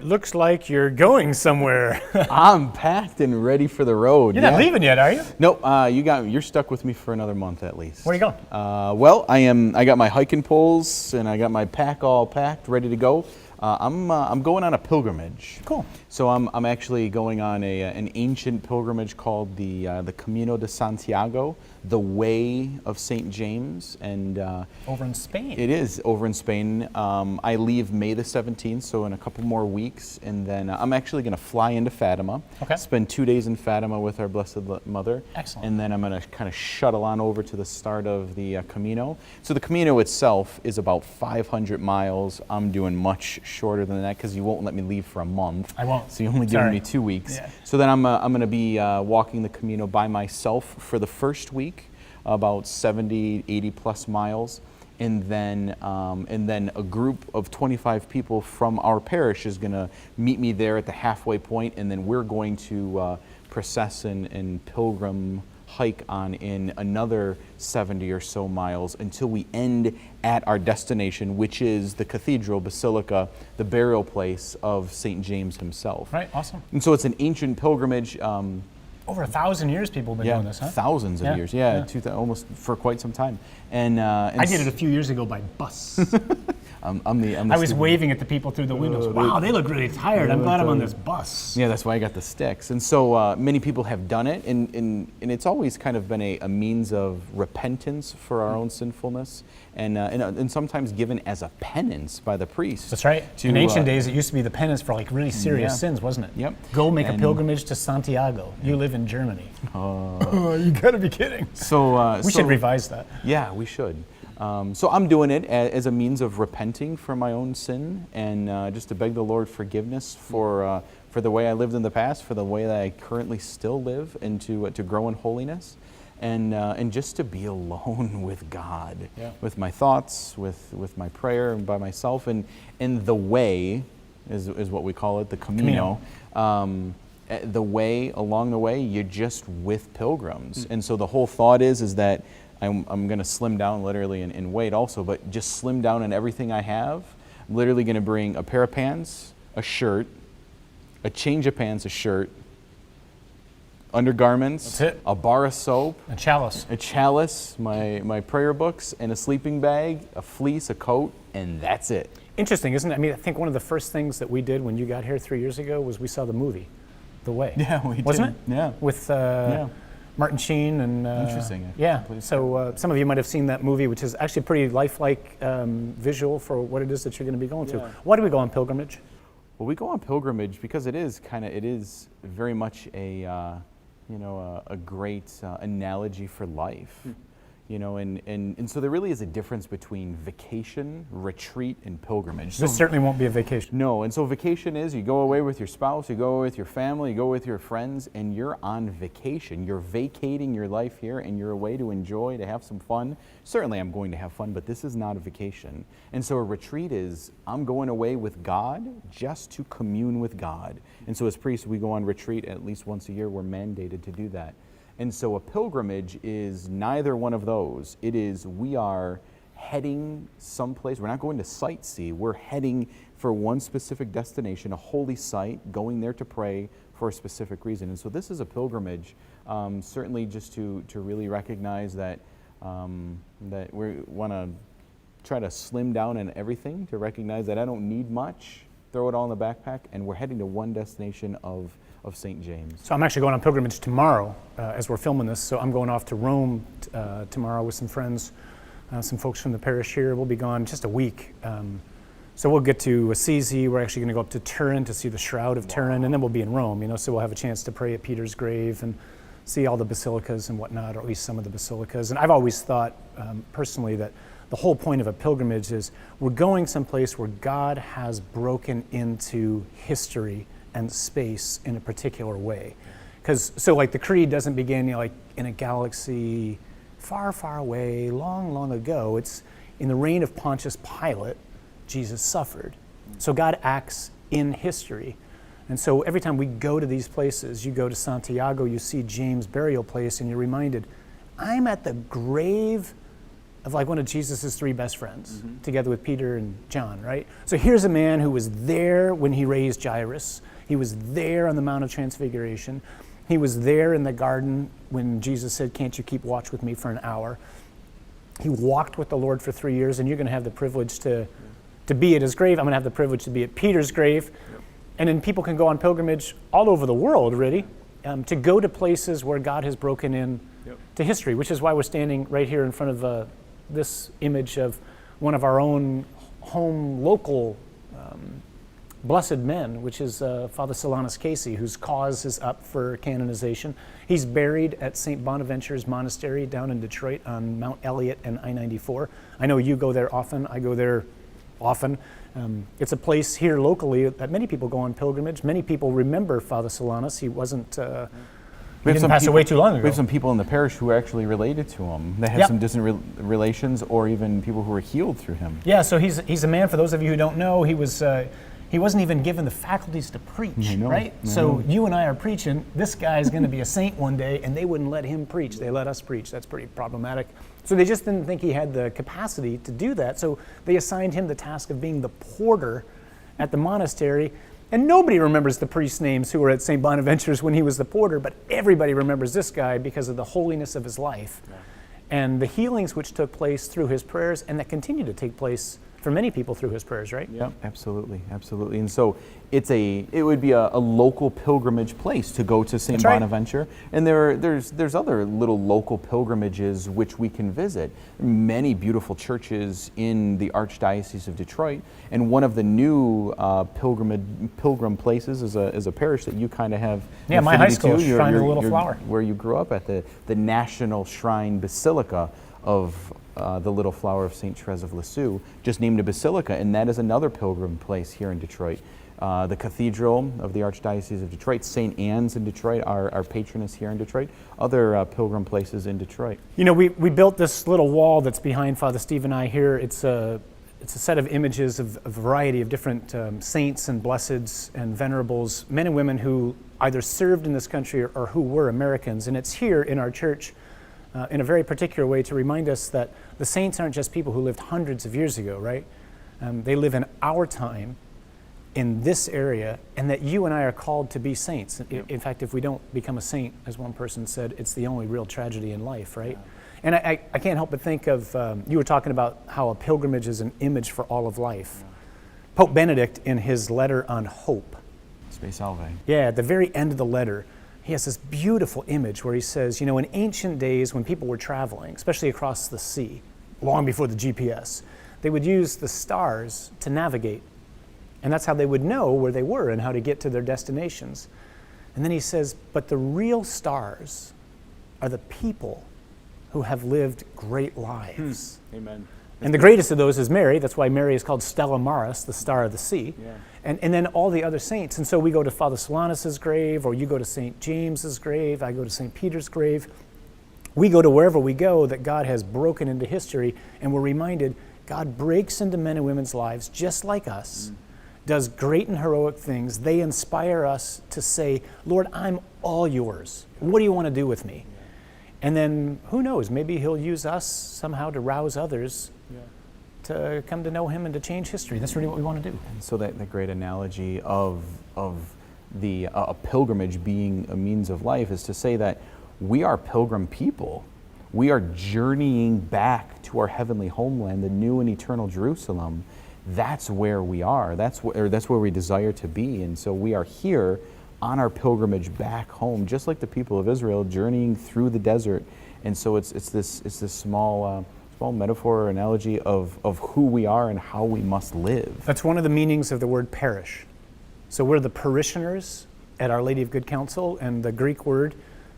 looks like you're going somewhere. I'm packed and ready for the road. You're not leaving yet, are you? Nope. You're stuck with me for another month at least. Where are you going? Well, I got my hiking poles and I got my pack all packed, ready to go. I'm going on a pilgrimage. Cool. So I'm actually going on an ancient pilgrimage called the Camino de Santiago, the Way of St. James, and Over in Spain. it is over in Spain. I leave May the 17th, so in a couple more weeks, and then I'm actually going to fly into Fatima. Okay. Spend 2 days in Fatima with our Blessed Mother. Excellent. And then I'm going to kind of shuttle on over to the start of the Camino. So the Camino itself is about 500 miles. I'm doing much shorter than that because you won't let me leave for a month. I won't. So you're only giving me 2 weeks. Yeah. So then I'm going to be walking the Camino by myself for the first week, about 70, 80 plus miles. And then a group of 25 people from our parish is going to meet me there at the halfway point, and then we're going to process and pilgrim hike on in another 70 or so miles until we end at our destination, which is the cathedral, basilica, the burial place of St. James himself. Right, awesome. And so it's an ancient pilgrimage. Over 1,000 years people have been doing this, huh? Thousands of years. Yeah. Almost for quite some time. And I did it a few years ago by bus. I'm the I was waving at the people through the windows. Wow, they look really tired. I'm glad I'm on this bus. Yeah, that's why I got the sticks. And so many people have done it, and it's always kind of been a means of repentance for our own sinfulness, and sometimes given as a penance by the priest. That's right. In ancient days, it used to be the penance for like really serious sins, wasn't it? Yep. Go make a pilgrimage to Santiago. You live in Germany. You gotta be kidding. So we should revise that. Yeah, we should. So I'm doing it as a means of repenting for my own sin and just to beg the Lord forgiveness for the way I lived in the past, for the way that I currently still live, and to grow in holiness, and just to be alone with God, with my thoughts, with my prayer, and by myself, and the way is what we call it, the Camino. The way, along the way, you're just with pilgrims, and so the whole thought is that I'm going to slim down literally in weight also, but just slim down in everything I have. I'm literally going to bring a pair of pants, a shirt, a change of pants, a shirt, undergarments, a bar of soap, a chalice, my prayer books, and a sleeping bag, a fleece, a coat, and that's it. Interesting, isn't it? I mean, I think one of the first things that we did when you got here 3 years ago was we saw the movie, The Way. Yeah, we did. Wasn't it? Yeah. With Martin Sheen and interesting. Yeah. So some of you might have seen that movie, which is actually a pretty lifelike visual for what it is that you're going to be going through. Why do we go on pilgrimage? Well, we go on pilgrimage because it is very much a great analogy for life. And so there really is a difference between vacation, retreat, and pilgrimage. This certainly won't be a vacation. No, and so vacation is you go away with your spouse, you go away with your family, you go with your friends, and you're on vacation. You're vacating your life here, and you're away to enjoy, to have some fun. Certainly I'm going to have fun, but this is not a vacation. And so a retreat is I'm going away with God just to commune with God. And so as priests, we go on retreat at least once a year. We're mandated to do that. And so a pilgrimage is neither one of those. It is we are heading someplace. We're not going to sightsee. We're heading for one specific destination, a holy site, going there to pray for a specific reason. And so this is a pilgrimage, certainly just to really recognize that we want to try to slim down in everything, to recognize that I don't need much, throw it all in the backpack, and we're heading to one destination of St. James. So I'm actually going on pilgrimage tomorrow as we're filming this. So I'm going off to Rome tomorrow with some friends, some folks from the parish here. We'll be gone just a week. So we'll get to Assisi. We're actually going to go up to Turin to see the Shroud of Turin, and then we'll be in Rome. So we'll have a chance to pray at Peter's grave and see all the basilicas and whatnot, or at least some of the basilicas. And I've always thought personally that the whole point of a pilgrimage is we're going someplace where God has broken into history and space in a particular way. So like the creed doesn't begin like in a galaxy far, far away, long, long ago. It's in the reign of Pontius Pilate, Jesus suffered. So God acts in history. And so every time we go to these places, you go to Santiago, you see James' burial place, and you're reminded, I'm at the grave of like one of Jesus' three best friends, together with Peter and John, right? So here's a man who was there when he raised Jairus. He was there on the Mount of Transfiguration. He was there in the garden when Jesus said, "Can't you keep watch with me for an hour?" He walked with the Lord for 3 years, and you're going to have the privilege to be at his grave. I'm going to have the privilege to be at Peter's grave. Yep. And then people can go on pilgrimage all over the world, really, to go to places where God has broken in to history, which is why we're standing right here in front of this image of one of our own home local blessed men, which is Father Solanus Casey, whose cause is up for canonization. He's buried at St. Bonaventure's Monastery down in Detroit on Mount Elliott and I-94. I know you go there often. I go there often. It's a place here locally that many people go on pilgrimage. Many people remember Father Solanus. He wasn't... He didn't pass away too long ago. We have some people in the parish who are actually related to him. They have some distant relations, or even people who were healed through him. Yeah, so he's a man, for those of you who don't know, he wasn't even given the faculties to preach, right? So you and I are preaching, this guy is going to be a saint one day, and they wouldn't let him preach. They let us preach. That's pretty problematic. So they just didn't think he had the capacity to do that. So they assigned him the task of being the porter at the monastery. And nobody remembers the priest's names who were at St. Bonaventure's when he was the porter, but everybody remembers this guy because of the holiness of his life and the healings which took place through his prayers, and that continue to take place for many people through his prayers, right? Yeah, absolutely, absolutely. And so it would be a local pilgrimage place to go to St. Bonaventure. And there's other little local pilgrimages which we can visit. Many beautiful churches in the Archdiocese of Detroit. And one of the new pilgrim places is a parish that you kind of have. Yeah, my high school, Shrine of the Little Flower. Where you grew up at, the National Shrine Basilica of the Little Flower of St. Therese of Lisieux, just named a basilica, and that is another pilgrim place here in Detroit. The Cathedral of the Archdiocese of Detroit, St. Anne's in Detroit, our patroness here in Detroit, other pilgrim places in Detroit. You know, we built this little wall that's behind Father Steve and I here. It's a set of images of a variety of different saints and blesseds and venerables, men and women who either served in this country or who were Americans. And it's here in our church in a very particular way to remind us that the saints aren't just people who lived hundreds of years ago, right? They live in our time, in this area, and that you and I are called to be saints. In fact, if we don't become a saint, as one person said, it's the only real tragedy in life, right? Yeah. And I can't help but think of, you were talking about how a pilgrimage is an image for all of life. Yeah. Pope Benedict, in his letter on hope, Spe Salve. Yeah, at the very end of the letter, he has this beautiful image where he says, you know, in ancient days when people were traveling, especially across the sea, long before the GPS, they would use the stars to navigate. And that's how they would know where they were and how to get to their destinations. And then he says, but the real stars are the people who have lived great lives. Amen. And the greatest of those is Mary. That's why Mary is called Stella Maris, the star of the sea. Yeah. And then all the other saints. And so we go to Father Solanus' grave, or you go to St. James's grave, I go to St. Peter's grave. We go to wherever we go that God has broken into history, and we're reminded God breaks into men and women's lives just like us, does great and heroic things. They inspire us to say, Lord, I'm all yours. What do you want to do with me? And then, who knows, maybe he'll use us somehow to rouse others to come to know him and to change history. That's really what we want to do. And so that the great analogy of the a pilgrimage being a means of life is to say that we are pilgrim people. We are journeying back to our heavenly homeland, the new and eternal Jerusalem. That's where we are. That's where we desire to be. And so we are here on our pilgrimage back home, just like the people of Israel journeying through the desert. And so it's this small metaphor or analogy of who we are and how we must live. That's one of the meanings of the word parish. So we're the parishioners at Our Lady of Good Counsel, and the Greek word,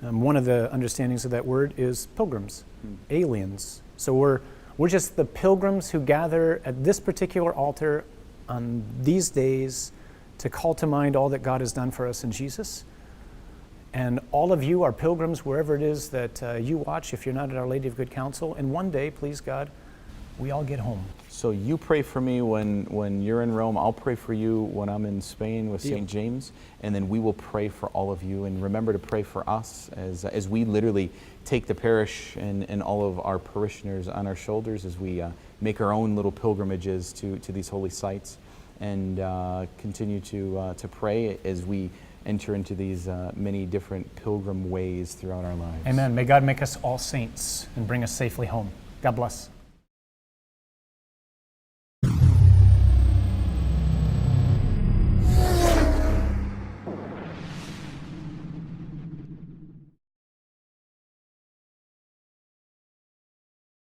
one of the understandings of that word is pilgrims, aliens. So we're just the pilgrims who gather at this particular altar on these days to call to mind all that God has done for us in Jesus. And all of you are pilgrims wherever it is that you watch, if you're not at Our Lady of Good Counsel. And one day, please God, we all get home. So you pray for me when you're in Rome. I'll pray for you when I'm in Spain with Deal. St. James. And then we will pray for all of you. And remember to pray for us as we literally take the parish and all of our parishioners on our shoulders as we make our own little pilgrimages to these holy sites, and continue to pray as we enter into these many different pilgrim ways throughout our lives. Amen. May God make us all saints and bring us safely home. God bless.